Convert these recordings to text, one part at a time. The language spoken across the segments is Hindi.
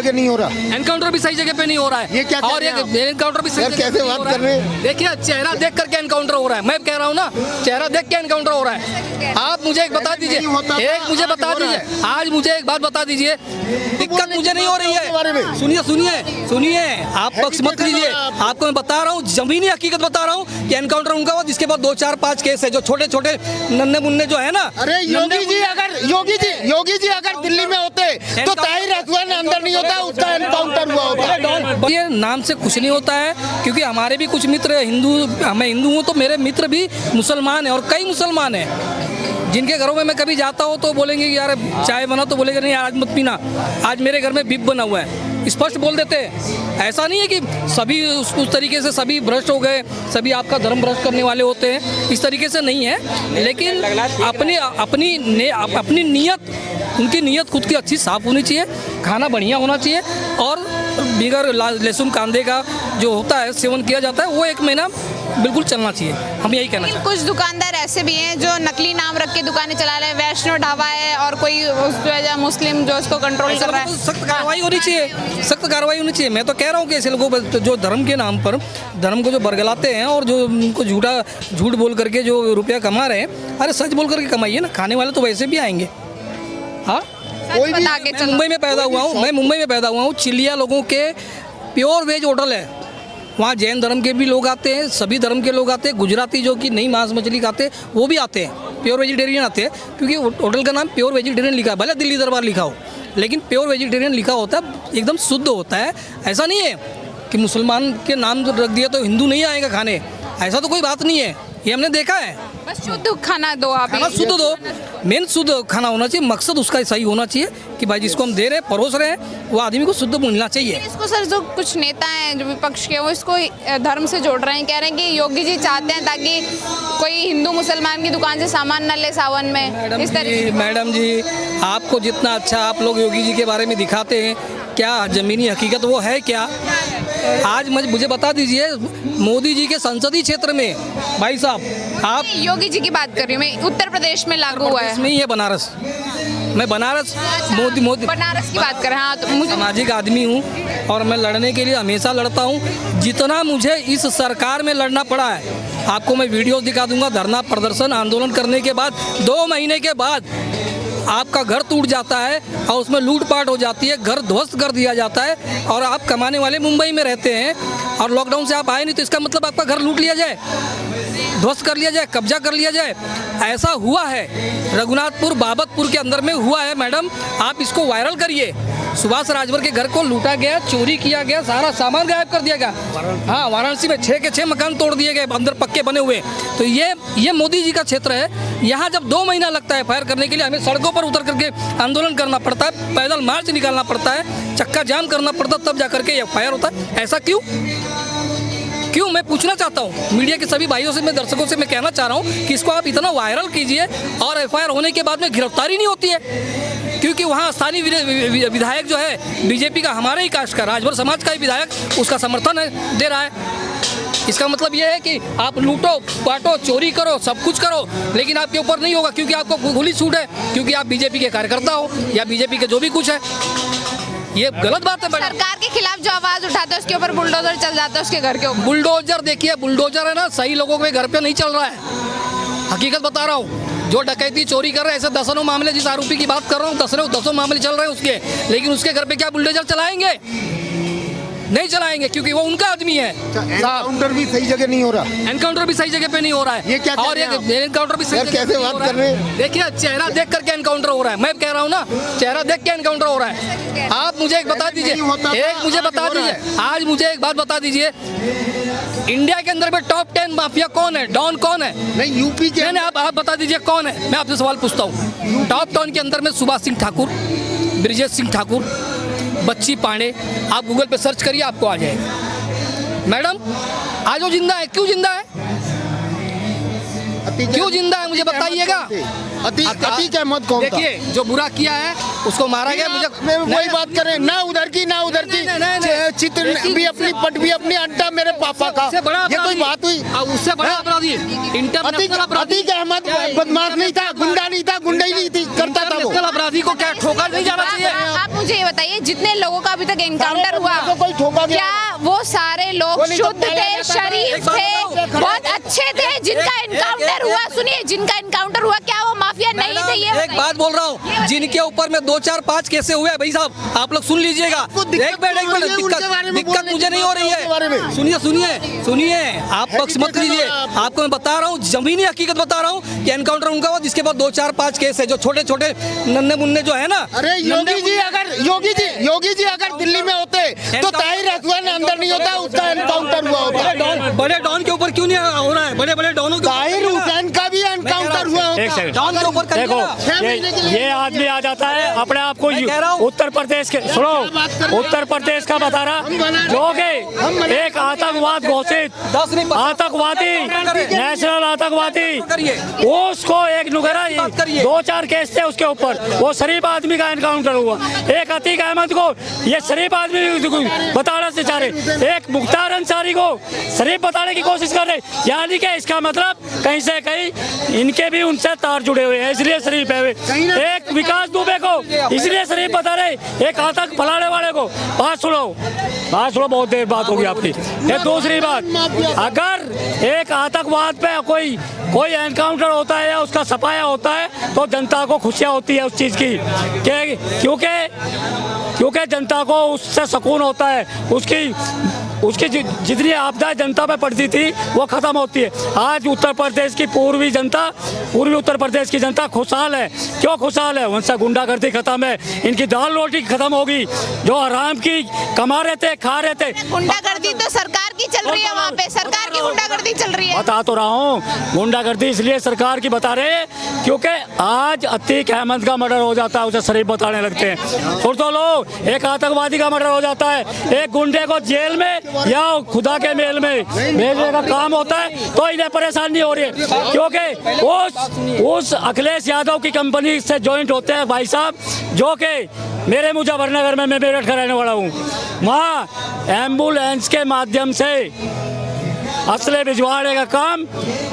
जगह नहीं हो रहा। एनकाउंटर भी सही जगह पे नहीं हो रहा है। ये क्या और ये एनकाउंटर भी सही यार जगह पे कैसे नहीं बात हो रहा कर रहे है। हैं? देखिए चेहरा देख करके एनकाउंटर हो रहा है। मैं कह रहा हूँ ना, चेहरा देख के एनकाउंटर हो रहा है। आप मुझे एक बता दीजिए, एक मुझे बता दीजिए, आज मुझे एक बात बता दीजिए, दिक्कत मुझे नहीं हो रही है। सुनिए सुनिए सुनिए, आप पक्ष मत लीजिए। आपको मैं बता रहा हूँ, जमीनी हकीकत बता रहा हूँ कि एनकाउंटर उनका हुआ जिसके बाद 2 4 5 केस है, जो छोटे छोटे नन्हे मुन्ने जो है ना। अरे योगी जी अगर दिल्ली में होते तो ताहिर रजवान अंदर नहीं होता, उसका एनकाउंटर हुआ होता। ये नाम से कुछ नहीं होता है, क्योंकि हमारे भी कुछ मित्र हिंदू, मैं हिंदू हूँ तो मेरे मित्र भी मुसलमान हैं और कई मुसलमान हैं जिनके घरों में मैं कभी जाता हूँ तो बोलेंगे कि यार चाय बना, तो बोलेंगे नहीं आज मत पीना, आज मेरे घर में बिप बना हुआ है। स्पष्ट बोल देते हैं। ऐसा नहीं है कि सभी उस तरीके से सभी भ्रष्ट हो गए, सभी आपका धर्म भ्रष्ट करने वाले होते हैं, इस तरीके से नहीं है। लेकिन अपनी नीयत, उनकी नीयत खुद की अच्छी साफ होनी चाहिए, खाना बढ़िया होना चाहिए और बिगर लहसुन कांदे का जो होता है सेवन किया जाता है वो 1 महीना बिल्कुल चलना चाहिए। हम यही कहना चाहते हैं। कुछ दुकानदार ऐसे भी हैं जो नकली नाम रख के दुकानें चला रहे हैं। वैष्णो ढाबा है और कोई मुस्लिम जो उसको कंट्रोल कर रहा है। सख्त कार्रवाई होनी चाहिए, सख्त कार्रवाई होनी चाहिए। मैं तो कह रहा हूँ कि ऐसे लोगों पर जो धर्म के नाम पर धर्म को जो बरगलाते हैं और जो उनको झूठ बोल करके जो रुपया कमा रहे हैं, अरे सच बोल करके कमाइए ना, खाने वाले तो वैसे भी आएंगे। हाँ, कोई भी आगे चलो। मुंबई में पैदा हुआ हूँ, मैं मुंबई में पैदा हुआ हूँ। चिलिया लोगों के प्योर वेज होटल है, वहाँ जैन धर्म के भी लोग आते हैं, सभी धर्म के लोग आते हैं। गुजराती जो कि नहीं मांस मछली खाते वो भी आते हैं, प्योर वेजिटेरियन आते हैं, क्योंकि होटल का नाम प्योर वेजिटेरियन लिखा है। भले दिल्ली दरबार लिखा हो, लेकिन प्योर वेजिटेरियन लिखा होता है, एकदम शुद्ध होता है। ऐसा नहीं है कि मुसलमान के नाम रख दिया तो हिंदू नहीं आएगा खाने, ऐसा तो कोई बात नहीं है, ये हमने देखा है। बस शुद्ध खाना दो आप। खाना शुद्ध दो, मेन शुद्ध खाना होना चाहिए, मकसद उसका सही होना चाहिए कि भाई जिसको हम दे रहे हैं, परोस रहे हैं, वो आदमी को शुद्ध मिलना चाहिए। इसको सर जो कुछ नेता हैं जो विपक्ष के, वो इसको धर्म से जोड़ रहे हैं, कह रहे हैं कि योगी जी चाहते हैं ताकि कोई हिंदू मुसलमान की दुकान से सामान न ले सावन में। इस तरीके मैडम जी, आपको जितना अच्छा आप लोग योगी जी के बारे में दिखाते हैं, क्या ज़मीनी हकीकत वो है क्या? आज मुझे बता दीजिए, मोदी जी के संसदीय क्षेत्र में भाई साहब, आप योगी जी की बात कर रही हूँ मैं, उत्तर प्रदेश में लागू हुआ है। इसमें ही है बनारस, मैं बनारस मोदी बनारस की बात कर रहे हैं। हाँ, तो मुझे सामाजिक आदमी हूँ और मैं लड़ने के लिए हमेशा लड़ता हूँ। जितना मुझे इस सरकार में लड़ना पड़ा है, आपको मैं वीडियो दिखा दूंगा। धरना प्रदर्शन आंदोलन करने के बाद 2 महीने के बाद आपका घर टूट जाता है और उसमें लूटपाट हो जाती है, घर ध्वस्त कर दिया जाता है और आप कमाने वाले मुंबई में रहते हैं और लॉकडाउन से आप आए नहीं, तो इसका मतलब आपका घर लूट लिया जाए, ध्वस्त कर लिया जाए, कब्जा कर लिया जाए। ऐसा हुआ है रघुनाथपुर बाबतपुर के अंदर में हुआ है मैडम, आप इसको वायरल करिए। सुभाष राजभर के घर को लूटा गया, चोरी किया गया, सारा सामान गायब कर दिया गया। हाँ, वाराणसी में 6 के 6 मकान तोड़ दिए गए, अंदर पक्के बने हुए। तो ये मोदी जी का क्षेत्र है। यहाँ जब 2 महीना लगता है फायर करने के लिए, हमें सड़कों पर उतर करके आंदोलन करना पड़ता है, पैदल मार्च निकालना पड़ता है, चक्का जाम करना पड़ता है, तब जा करके फायर होता है। ऐसा क्यों? मैं पूछना चाहता हूँ मीडिया के सभी भाइयों से, मैं दर्शकों से मैं कहना चाह रहा हूँ कि इसको आप इतना वायरल कीजिए और FIR होने के बाद में गिरफ्तारी नहीं होती है, क्योंकि वहाँ स्थानीय विधायक जो है बीजेपी का, हमारे ही कास्ट का, राजभर समाज का ही विधायक उसका समर्थन दे रहा है। इसका मतलब ये है कि आप लूटो, बांटो, चोरी करो, सब कुछ करो, लेकिन आपके ऊपर नहीं होगा, क्योंकि आपको खुली छूट है, क्योंकि आप बीजेपी के कार्यकर्ता हो या बीजेपी के जो भी कुछ है। ये गलत बात है। सरकार के खिलाफ जो आवाज उठाते हैं उसके ऊपर बुलडोजर चल जाता है उसके घर के ऊपर। बुलडोजर देखिए, बुलडोजर है ना, सही लोगों के घर पे नहीं चल रहा है। हकीकत बता रहा हूँ, जो डकैती चोरी कर रहे हैं, ऐसे दसनों मामले, जिस आरोपी की बात कर रहा हूँ, दसों मामले चल रहे हैं उसके, लेकिन उसके घर पे क्या बुलडोजर चलाएंगे? नहीं चलाएंगे, क्योंकि वो उनका आदमी है। एनकाउंटर भी सही जगह नहीं हो रहा। एनकाउंटर भी सही जगह पे नहीं हो रहा है। ये क्या और एनकाउंटर भी सही जगह कैसे बात कर रहे हैं? देखिए, चेहरा देख करके एनकाउंटर हो रहा है। मैं कह रहा हूँ ना, चेहरा देख के एनकाउंटर हो रहा है। आप मुझे एक बता दीजिए, आज मुझे एक बात बता दीजिए, इंडिया के अंदर में टॉप 10 माफिया कौन है, डॉन कौन है? नहीं, यूपी के आप बता दीजिए कौन है। मैं आपसे सवाल पूछता हूँ। टॉप 10 के अंदर में सुभाष सिंह ठाकुर, ब्रिजेश सिंह ठाकुर, बच्ची पांडे, आप गूगल पे सर्च करिए, आपको आ जाएगा। मैडम, आज वो जिंदा है, क्यों जिंदा है? क्यों जिंदा है, मुझे बताइएगा। अतीक अहमद कौन था? देखिए, जो बुरा किया है उसको मारा गया। मुझे वही बात करें ना, उधर की चित्र भी अपनी, पट भी अपनी, अड्डा मेरे पापा का, ये कोई बात हुई? उससे बड़ा अपराधी अतीक अहमद बदमाश नहीं था, गुंडा नहीं था, गुंडा ही नहीं थी, करता था वो। अपराधी को क्या ठोकर नहीं जाना चाहिए? मुझे ये बताइए, जितने लोगों का अभी तक एनकाउंटर हुआ, कोई ठोका गया? क्या वो सारे लोग गोली तो शुद्ध थे, शरीफ थे, बहुत अच्छे थे? जिनका एनकाउंटर हुआ, सुनिए, जिनका एनकाउंटर हुआ, क्या वो माफिया नहीं थे? ये एक बताइए। बात बोल रहा हूँ, जिनके ऊपर में 2 4 5 केसें हुए हैं, भाई साहब आप लोग सुन लीजिएगा। एक मिनट दिक्कत मुझे नहीं हो रही है। सुनिए आप पक्ष मत लीजिए। आपको मैं बता रहा हूँ, जमीनी हकीकत बता रहा हूँ कि एनकाउंटर उनका हुआ जिसके बाद 2 4 5 केस है, जो छोटे छोटे नन्हे मुन्ने जो है ना। अरे योगी जी अगर दिल्ली में होते तो ताहिर रजवान अंदर नहीं होता, उसका एनकाउंटर हुआ होता। बड़े डॉन के ऊपर क्यों नहीं हो रहा है? बड़े डॉनों के ताहिर हुसैन का भी एनकाउंटर हुआ एक होता। सेकंड डॉन के ऊपर करिए देखो, ना। ये आदमी आ जाता है अपने आप को मैं कह रहा हूँ। उत्तर प्रदेश के, सुनो, उत्तर प्रदेश का बता रहा, जो कि एक आतंकवाद घोषित 10 नहीं आतंकवादी, नेशनल आतंकवादी, उसको एक नुगरा 2 4 केस थे उसके ऊपर, वो शरीफ आदमी का एनकाउंटर हुआ। एक अतीक अहमद को ये शरीफ आदमी बताना से चाह रहे, एक मुख्तार अंसारी को शरीफ बताने की कोशिश कर रहे, यानी कि इसका मतलब कहीं से कहीं इनके भी उनसे तार जुड़े हुए हैं, इसलिए शरीफ है वे। एक विकास दुबे को इसलिए शरीफ बता रहे, एक आतंक फैलाने वाले को। बात सुनो, बहुत देर बात होगी आपकी। ये दूसरी बात, अगर एक आतंकवाद पे कोई एनकाउंटर होता है या उसका सफाया होता है तो जनता को खुशियाँ होती है उस चीज़ की, क्योंकि जनता को उससे सुकून होता है, उसकी जितनी आपदा जनता पे पड़ती थी वो खत्म होती है। आज उत्तर प्रदेश की पूर्वी उत्तर प्रदेश की जनता खुशहाल है। क्यों खुशहाल है? उनसे गुंडागर्दी खत्म है, इनकी दाल रोटी खत्म होगी, जो हराम की कमा रहे थे, खा रहे थे। गुंडागर्दी तो सरकार की चल रही है, वहाँ पे सरकार की गुंडागर्दी चल रही है। बता तो रहा हूँ, गुंडागर्दी इसलिए सरकार की बता रहे हैं क्योंकि आज अतीक अहमद का मर्डर हो जाता है, उसे शरीफ बताने लगते हैं। सुन तो लो, एक आतंकवादी का मर्डर हो जाता है, एक गुंडे को जेल में या खुदा के मेल में भेजने का काम होता है तो इन्हें परेशानी नहीं हो रही है, क्योंकि उस अखिलेश यादव की कंपनी से जॉइंट होते हैं भाई साहब, जो कि मेरे मुजफ्फरनगर में, मैं मेरठ का रहने वाला हूँ, वहाँ एम्बुलेंस के माध्यम से असले भिजवाने का काम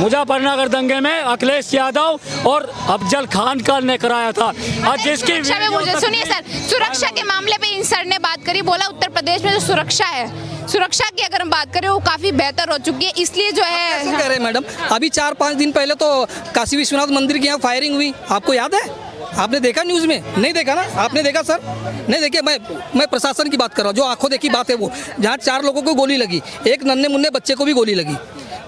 मुजफ्फरनगर दंगे में अखिलेश यादव और अफजल खान का ने कराया था। और जिसकी सुरक्षा में मुझे सुनिए सर, सुरक्षा के मामले पे इन सर ने बात करी, बोला उत्तर प्रदेश में जो सुरक्षा है, सुरक्षा की अगर हम बात करें वो काफी बेहतर हो चुकी है, इसलिए जो है। ऐसा कह रहे हैं मैडम, अभी 4 5 दिन पहले तो काशी विश्वनाथ मंदिर के यहाँ फायरिंग हुई, आपको याद है? आपने देखा न्यूज़ में? नहीं देखा ना? आपने देखा सर? नहीं देखे। मैं प्रशासन की बात कर रहा हूँ, जो आंखों देखी बात है वो, जहाँ 4 लोगों को गोली लगी, एक नन्हे मुन्ने बच्चे को भी गोली लगी।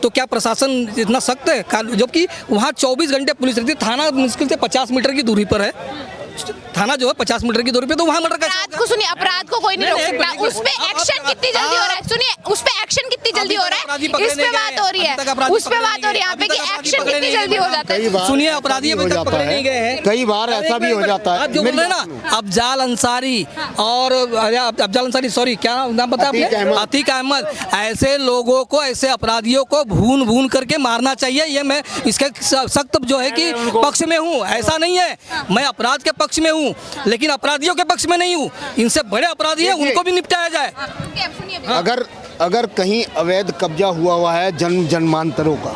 तो क्या प्रशासन इतना सख्त है? जबकि वहाँ 24 घंटे पुलिस रहती है, थाना मुश्किल से 50 मीटर की दूरी पर है, थाना जो है 50 मीटर की दूरी पे, तो वहाँ मर्डर कैसे? अपराध को सुनिए, अपराध को कोई नहीं रोक सकता, उस पे एक्शन कितनी जल्दी हो रहा है, सुनिए, उस पे एक्शन कितनी जल्दी हो रहा है, इस पे बात हो रही है, उस पे बात हो रही है यहाँ पे कि एक्शन कितनी जल्दी हो जाता है। सुनिए, अपराधी अभी तक पकड़े नहीं गए हैं, कई बार ऐसा भी हो जाता है। आप जो बोल रहे हैं ना, अफजाल अंसारी और अफजाल अंसारी, सॉरी क्या नाम बताया आपने? अतीक अहमद, ऐसे लोगों को, ऐसे अपराधियों को भून करके मारना चाहिए। ये मैं इसके सख्त जो है कि पक्ष में हूँ, ऐसा नहीं है मैं अपराध के पक्ष में हूँ, लेकिन अपराधियों के पक्ष में नहीं हूँ। इनसे बड़े अपराधी हैं, उनको भी निपटाया जाए। अगर कहीं अवैध कब्जा हुआ है जन्मांतरों का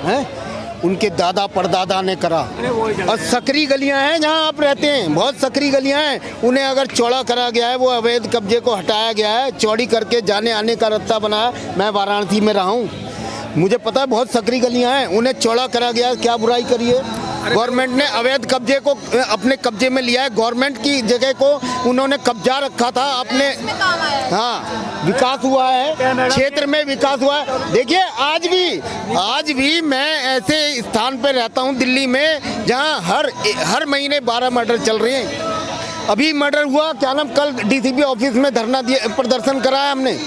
है, उनके दादा परदादा ने करा, और सकरी गलियां हैं जहां आप रहते हैं, बहुत सकरी गलियां हैं, उन्हें अगर चौड़ा करा गया है, वो अवैध कब्जे को हटाया गया है, चौड़ी करके जाने आने का रास्ता बनाया। मैं वाराणसी में रहा हूँ, मुझे पता है बहुत सकरी गलियां हैं, उन्हें चौड़ा करा गया है। क्या बुराई करिए? गवर्नमेंट ने अवैध कब्जे को अपने कब्जे में लिया है, गवर्नमेंट की जगह को उन्होंने कब्जा रखा था अपने। हाँ, विकास हुआ है, क्षेत्र में विकास हुआ है। देखिए आज भी मैं ऐसे स्थान पर रहता हूँ दिल्ली में, जहाँ हर महीने 12 मर्डर चल रहे हैं। अभी मर्डर हुआ, क्या नाम, कल डीसीपी ऑफिस में धरना प्रदर्शन कराया हमने,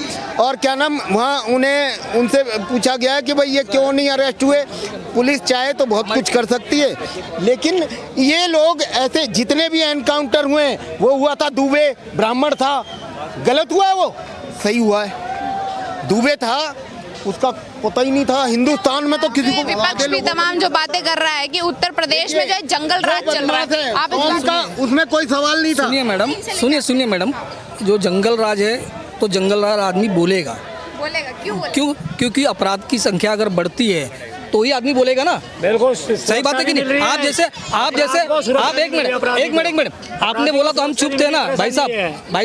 और क्या नाम, वहाँ उनसे पूछा गया है कि भाई ये क्यों नहीं अरेस्ट हुए। पुलिस चाहे तो बहुत कुछ कर सकती है, लेकिन ये लोग ऐसे जितने भी एनकाउंटर हुए, वो हुआ था दुबे, ब्राह्मण था, गलत हुआ है, वो सही हुआ है। दुबे था, उसका पता ही नहीं था, हिंदुस्तान में तो किसी को। विपक्ष भी तमाम जो बातें कर रहा है कि उत्तर प्रदेश में जो है जंगल राज चल रहा है, आप उनका उसमें कोई सवाल नहीं था। सुनिए मैडम, सुनिए मैडम, जो जंगल राज है तो जंगल राज आदमी बोलेगा क्यों? क्योंकि अपराध की संख्या अगर बढ़ती है तो ही आदमी बोलेगा ना। बिल्कुल सही बात है कि नहीं? आप जैसे आप एक मिनट आपने बोला तो हम चुप थे ना भाई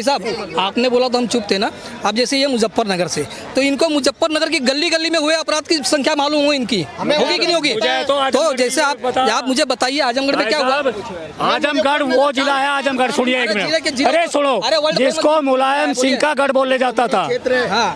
साहब आपने बोला तो हम चुप थे ना। अब जैसे ये मुजफ्फरनगर से, तो इनको मुजफ्फरनगर की गली गली में हुए अपराध की संख्या मालूम हो इनकी, होगी कि नहीं होगी? तो जैसे आप मुझे बताइए आजमगढ़ में क्या हुआ? आजमगढ़ वो जिला है, आजमगढ़ सुनिए एक मिनट, अरे सुनो, जिसको मुलायम सिंह का गढ़ बोले जाता था,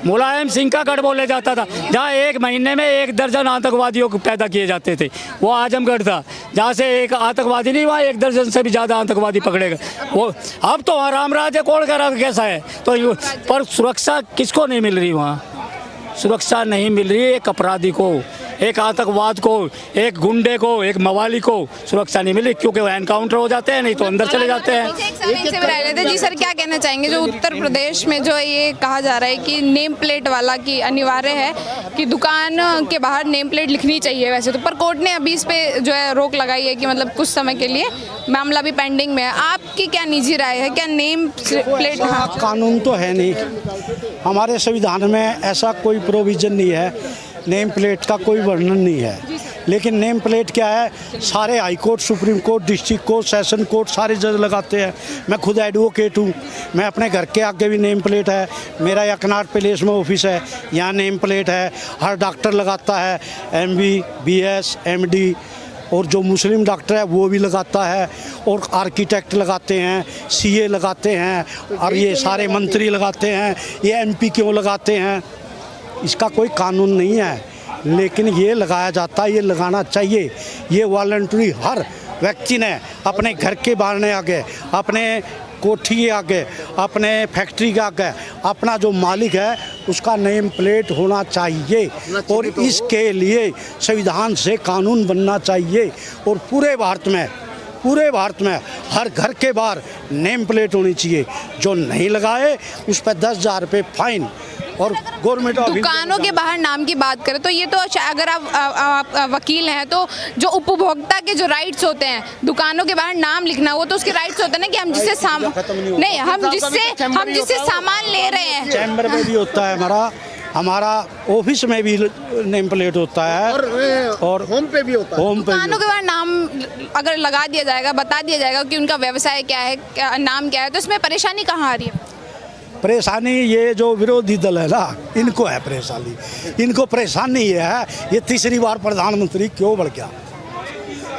मुलायम सिंह का गढ़ बोले जाता था, जहाँ एक महीने में 1 दर्जन आतंकवादियों को पैदा किए जाते थे, वो आजमगढ़ था। जहाँ से एक आतंकवादी नहीं, वहाँ 1 दर्जन से भी ज़्यादा आतंकवादी पकड़े गए। वो अब तो वहाँ राम राज्य कौन करा कैसा है, तो पर सुरक्षा किसको नहीं मिल रही? वहाँ सुरक्षा नहीं मिल रही, एक अपराधी को, एक आतंकवाद को, एक गुंडे को, एक मवाली को सुरक्षा नहीं मिली, क्योंकि वो एनकाउंटर हो जाते हैं, नहीं तो अंदर चले जाते हैं। जी सर, क्या कहना चाहेंगे जो उत्तर प्रदेश में जो ये कहा जा रहा है कि नेम प्लेट वाला की अनिवार्य है कि दुकान के बाहर नेम प्लेट लिखनी चाहिए वैसे तो, पर कोर्ट ने अभी इस पे जो है रोक लगाई है कि मतलब कुछ समय के लिए, मामला भी पेंडिंग में है। आपकी क्या निजी राय है, क्या नेम प्लेट? हाँ, कानून तो है नहीं, हमारे संविधान में ऐसा कोई प्रोविज़न नहीं है, नेम प्लेट का कोई वर्णन नहीं है। लेकिन नेम प्लेट क्या है, सारे high court, supreme court, district court, session court, सारे जज लगाते हैं। मैं खुद एडवोकेट हूँ, मैं अपने घर के आगे भी नेम प्लेट है, मेरा यकनाथ पैलेस में ऑफिस है, यहाँ नेम प्लेट है, हर डॉक्टर लगाता है, MB, BS, MD, और जो मुस्लिम डॉक्टर है वो भी लगाता है, और आर्किटेक्ट लगाते हैं, CA लगाते हैं, और ये सारे मंत्री लगाते हैं। ये MP क्यों लगाते हैं? इसका कोई कानून नहीं है, लेकिन ये लगाया जाता है, ये लगाना चाहिए। ये वॉलंटरी हर व्यक्ति ने अपने घर के बाहर आगे, अपने कोठी के आगे, अपने फैक्ट्री के आगे, अपना जो मालिक है उसका नेम प्लेट होना चाहिए, और इसके लिए संविधान से कानून बनना चाहिए। और पूरे भारत में हर घर के बाहर नेम प्लेट होनी चाहिए। जो नहीं लगाए उस पर 10,000 रुपये फाइन। और गवर्नमेंट दुकानों के बाहर नाम की बात करें तो ये तो अगर आप वकील हैं तो जो उपभोक्ता के जो राइट्स होते हैं, दुकानों के बाहर नाम लिखना, वो तो उसके राइट्स होते हैं ना कि हम जिससे सामान ले रहे हैं। चैम्बर में भी होता है, हमारा ऑफिस में भी नेम प्लेट होता है, और होम पे भी होता है। दुकानों के बाहर नाम अगर लगा दिया जाएगा, बता दिया जाएगा कि उनका व्यवसाय क्या है, नाम क्या है, तो इसमें परेशानी कहाँ आ रही है? परेशानी ये जो विरोधी दल है ना, इनको है परेशानी। इनको परेशानी ये है, ये तीसरी बार प्रधानमंत्री क्यों बढ़ गया,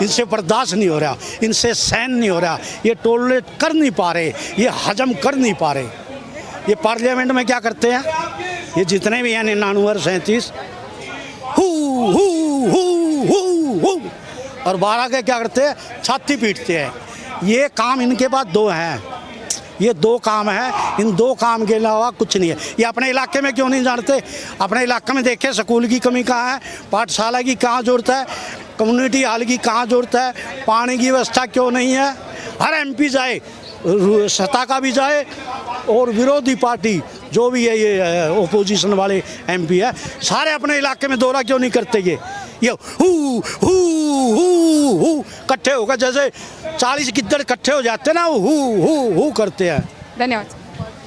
इनसे बर्दाश्त नहीं हो रहा, इनसे सहन नहीं हो रहा, ये टॉलरेट कर नहीं पा रहे, ये हजम कर नहीं पा रहे। ये पार्लियामेंट में क्या करते हैं, ये जितने भी हैं 99 और 37 हु, और 12 के क्या करते हैं, छाती पीटते हैं। ये काम इनके पास 2 हैं, ये 2 काम है, इन 2 काम के अलावा कुछ नहीं है। ये अपने इलाके में क्यों नहीं जानते? अपने इलाके में देखें स्कूल की कमी कहाँ है, पाठशाला की कहाँ ज़रूरत है, कम्युनिटी हॉल की कहाँ ज़रूरत है, पानी की व्यवस्था क्यों नहीं है? हर MP जाए, सत्ता का भी जाए, और विरोधी पार्टी जो भी है, ये ओपोजिशन वाले MP है, सारे अपने इलाके में दौरा क्यों नहीं करते? ये हु इकट्ठे होकर जैसे 40 गिद्दड़ इकट्ठे हो जाते हैं ना, हु करते हैं। धन्यवाद।